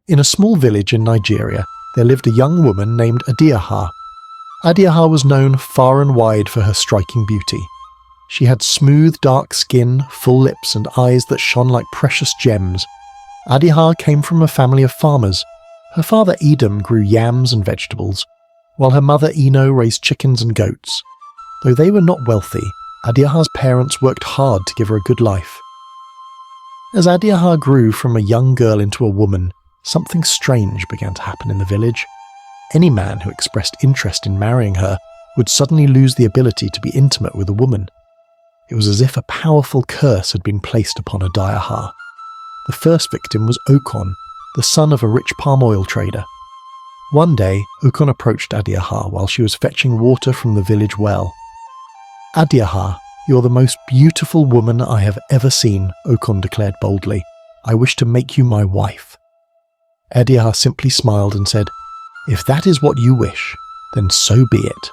In a small village in Nigeria, there lived a young woman named Adiaha. Adiaha was known far and wide for her striking beauty. She had smooth, dark skin, full lips, and eyes that shone like precious gems. Adiaha came from a family of farmers. Her father Edom grew yams and vegetables, while her mother Eno raised chickens and goats. Though they were not wealthy, Adiaha's parents worked hard to give her a good life. As Adiaha grew from a young girl into a woman, something strange began to happen in the village. Any man who expressed interest in marrying her would suddenly lose the ability to be intimate with a woman. It was as if a powerful curse had been placed upon Adiaha. The first victim was Ekong, the son of a rich palm oil trader. One day, Ekong approached Adiaha while she was fetching water from the village well. "Adiaha, you're the most beautiful woman I have ever seen," Ekong declared boldly. "I wish to make you my wife." Adiaha simply smiled and said, "If that is what you wish, then so be it."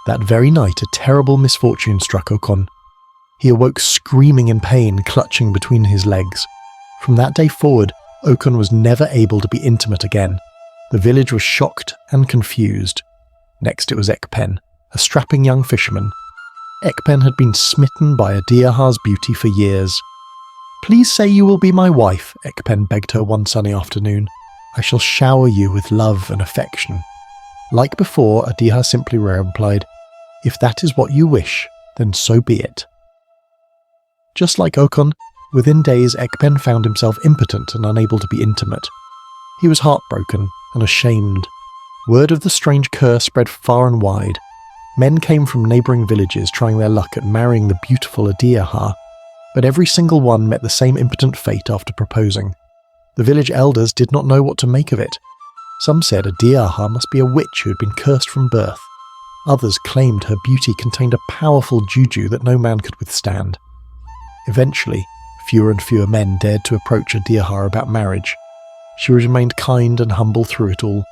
That very night, a terrible misfortune struck Ekong. He awoke screaming in pain, clutching between his legs. From that day forward, Ekong was never able to be intimate again. The village was shocked and confused. Next it was Ekpen, a strapping young fisherman. Ekpen had been smitten by Adiaha's beauty for years. "Please say you will be my wife," Ekpen begged her one sunny afternoon. "I shall shower you with love and affection." Like before, Adiaha simply replied, "If that is what you wish, then so be it." Just like Ekong, within days Ekpen found himself impotent and unable to be intimate. He was heartbroken and ashamed. Word of the strange curse spread far and wide. Men came from neighbouring villages trying their luck at marrying the beautiful Adiaha, but every single one met the same impotent fate after proposing. The village elders did not know what to make of it. Some said Adiaha must be a witch who had been cursed from birth. Others claimed her beauty contained a powerful juju that no man could withstand. Eventually, fewer and fewer men dared to approach Adiaha about marriage. She remained kind and humble through it all,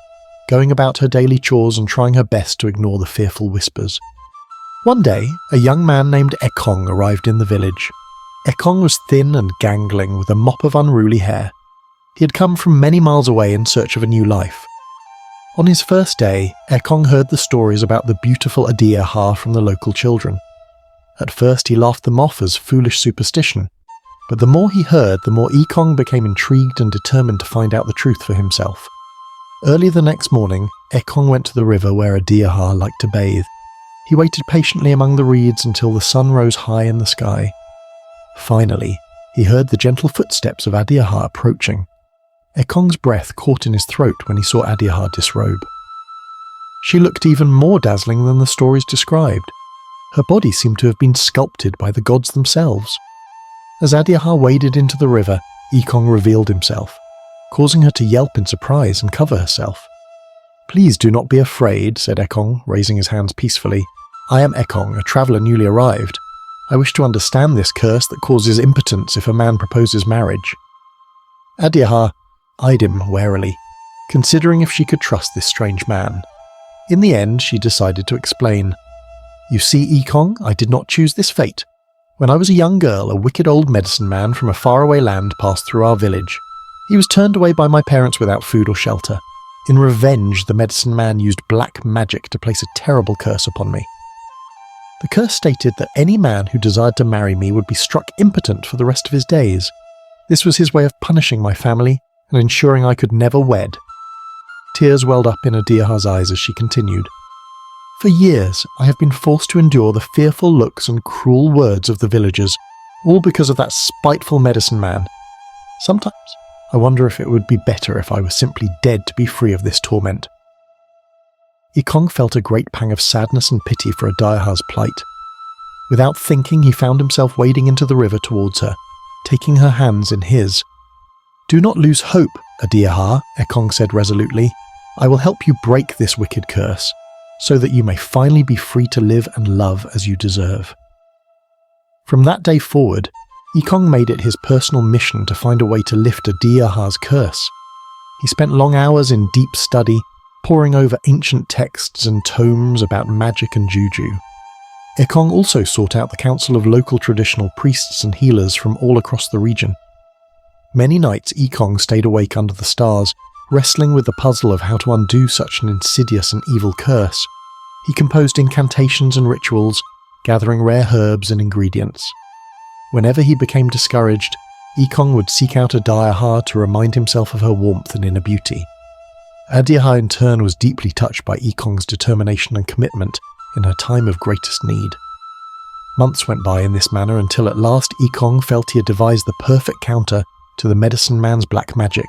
going about her daily chores and trying her best to ignore the fearful whispers. One day, a young man named Ekong arrived in the village. Ekong was thin and gangling with a mop of unruly hair. He had come from many miles away in search of a new life. On his first day, Ekong heard the stories about the beautiful Adiaha from the local children. At first he laughed them off as foolish superstition, but the more he heard, the more Ekong became intrigued and determined to find out the truth for himself. Early the next morning, Ekong went to the river where Adiaha liked to bathe. He waited patiently among the reeds until the sun rose high in the sky. Finally, he heard the gentle footsteps of Adiaha approaching. Ekong's breath caught in his throat when he saw Adiaha disrobe. She looked even more dazzling than the stories described. Her body seemed to have been sculpted by the gods themselves. As Adiaha waded into the river, Ekong revealed himself, causing her to yelp in surprise and cover herself. "Please do not be afraid," said Ekong, raising his hands peacefully. "I am Ekong, a traveller newly arrived. I wish to understand this curse that causes impotence if a man proposes marriage." Adiaha eyed him warily, considering if she could trust this strange man. In the end, she decided to explain. "You see, Ekong, I did not choose this fate. When I was a young girl, a wicked old medicine man from a faraway land passed through our village. He was turned away by my parents without food or shelter. In revenge, the medicine man used black magic to place a terrible curse upon me. The curse stated that any man who desired to marry me would be struck impotent for the rest of his days. This was his way of punishing my family and ensuring I could never wed." Tears welled up in Adiaha's eyes as she continued. "For years, I have been forced to endure the fearful looks and cruel words of the villagers, all because of that spiteful medicine man. Sometimes I wonder if it would be better if I were simply dead to be free of this torment." Ekong felt a great pang of sadness and pity for Adiaha's plight. Without thinking, he found himself wading into the river towards her, taking her hands in his. "Do not lose hope, Adiaha," Ekong said resolutely. "I will help you break this wicked curse, so that you may finally be free to live and love as you deserve." From that day forward, Ekong made it his personal mission to find a way to lift Adiaha's curse. He spent long hours in deep study, poring over ancient texts and tomes about magic and juju. Ekong also sought out the counsel of local traditional priests and healers from all across the region. Many nights Ekong stayed awake under the stars, wrestling with the puzzle of how to undo such an insidious and evil curse. He composed incantations and rituals, gathering rare herbs and ingredients. Whenever he became discouraged, Ekong would seek out Adiaha to remind himself of her warmth and inner beauty. Adiaha in turn was deeply touched by Ekong's determination and commitment in her time of greatest need. Months went by in this manner until at last Ekong felt he had devised the perfect counter to the medicine man's black magic.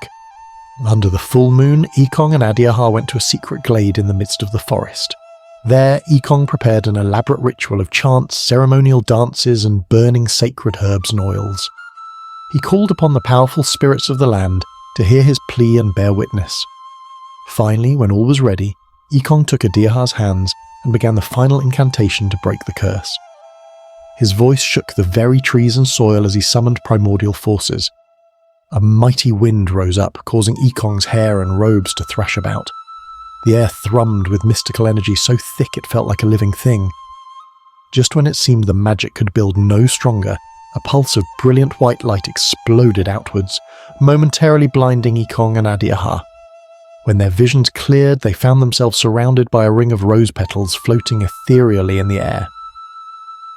Under the full moon, Ekong and Adiaha went to a secret glade in the midst of the forest. There, Ekong prepared an elaborate ritual of chants, ceremonial dances, and burning sacred herbs and oils. He called upon the powerful spirits of the land to hear his plea and bear witness. Finally, when all was ready, Ekong took Adiaha's hands and began the final incantation to break the curse. His voice shook the very trees and soil as he summoned primordial forces. A mighty wind rose up, causing Ekong's hair and robes to thrash about. The air thrummed with mystical energy so thick it felt like a living thing. Just when it seemed the magic could build no stronger, a pulse of brilliant white light exploded outwards, momentarily blinding Ekong and Adiaha. When their visions cleared, they found themselves surrounded by a ring of rose petals floating ethereally in the air.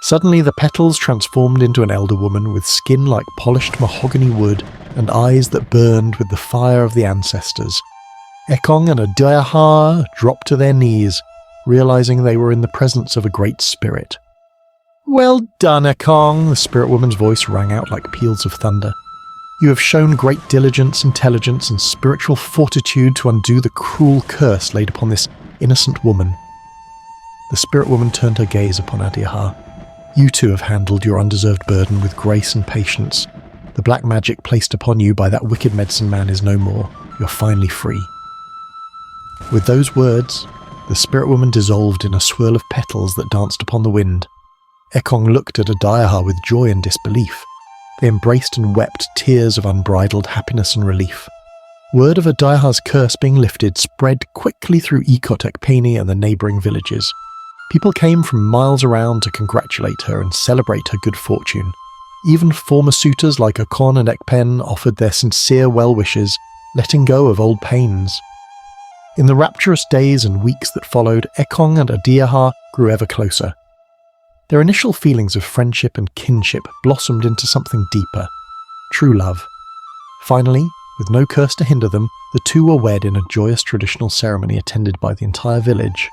Suddenly the petals transformed into an elder woman with skin like polished mahogany wood and eyes that burned with the fire of the ancestors. Ekong and Adiaha dropped to their knees, realizing they were in the presence of a great spirit. "Well done, Ekong," the spirit woman's voice rang out like peals of thunder. "You have shown great diligence, intelligence, and spiritual fortitude to undo the cruel curse laid upon this innocent woman." The spirit woman turned her gaze upon Adiaha. "You too have handled your undeserved burden with grace and patience. The black magic placed upon you by that wicked medicine man is no more. You're finally free." With those words, the spirit woman dissolved in a swirl of petals that danced upon the wind. Ekong looked at Adiaha with joy and disbelief. They embraced and wept tears of unbridled happiness and relief. Word of Adiaha's curse being lifted spread quickly through Ekong and the neighbouring villages. People came from miles around to congratulate her and celebrate her good fortune. Even former suitors like Ekong and Ekpen offered their sincere well wishes, letting go of old pains. In the rapturous days and weeks that followed, Ekong and Adiaha grew ever closer. Their initial feelings of friendship and kinship blossomed into something deeper, true love. Finally, with no curse to hinder them, the two were wed in a joyous traditional ceremony attended by the entire village.